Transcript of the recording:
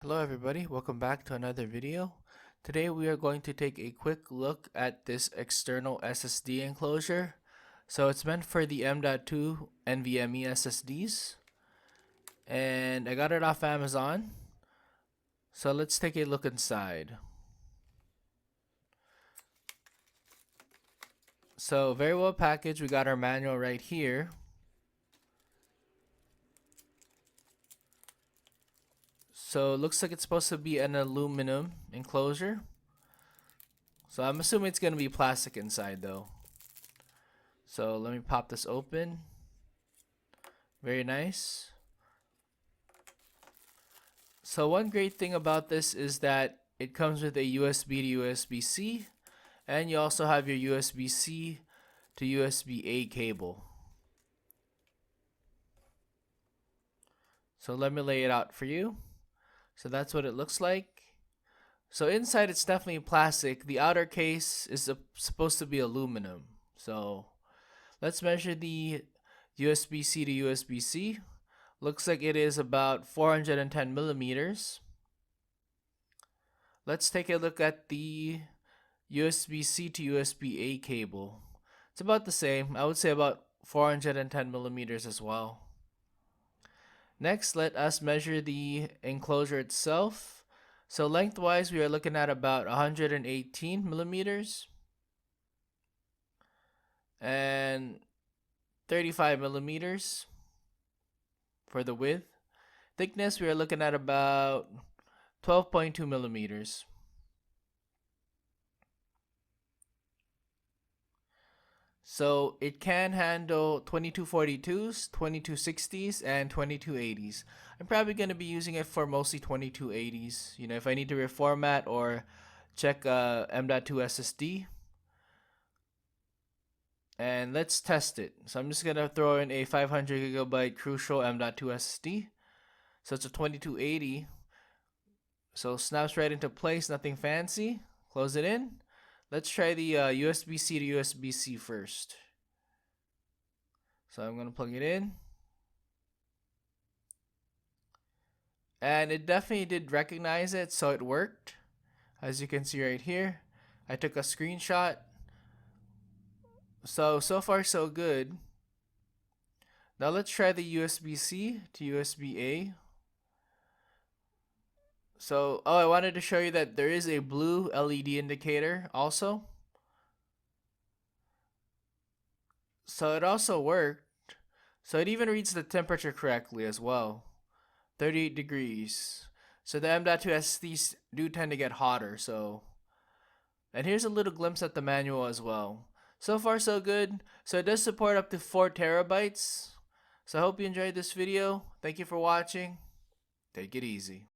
Hello everybody, welcome back to another video. Today we are going to take a quick look at this external SSD enclosure. So it's meant for the M.2 NVMe SSDs and I got it off Amazon. So let's take a look inside. So very well packaged, we got our manual right here. So it looks like it's supposed to be an aluminum enclosure. So I'm assuming it's going to be plastic inside though. So let me pop this open. Very nice. So one great thing about this is that it comes with a USB to USB-C, and you also have your USB-C to USB-A cable. So let me lay it out for you. So that's what it looks like. So inside it's definitely plastic. The outer case is supposed to be aluminum. So let's measure the USB-C to USB-C. Looks like it is about 410 millimeters. Let's take a look at the USB-C to USB-A cable. It's about the same. I would say about 410 millimeters as well. Next, let us measure the enclosure itself. So lengthwise, we are looking at about 118 millimeters and 35 millimeters for the width. Thickness, we are looking at about 12.2 millimeters. So it can handle 2242s, 2260s, and 2280s. I'm probably going to be using it for mostly 2280s. You know, if I need to reformat or check M.2 SSD. And let's test it. So I'm just going to throw in a 500 gigabyte Crucial M.2 SSD. So it's a 2280. So snaps right into place, nothing fancy. Close it in. Let's try the USB-C to USB-C first. So I'm going to plug it in. And it definitely did recognize it, so it worked. As you can see right here, I took a screenshot. So far so good. Now let's try the USB-C to USB-A. So, I wanted to show you that there is a blue LED indicator also. So it also worked. So it even reads the temperature correctly as well. 38 degrees. So the M.2 SSDs do tend to get hotter. And here's a little glimpse at the manual as well. So far so good. So it does support up to 4 terabytes. So I hope you enjoyed this video. Thank you for watching. Take it easy.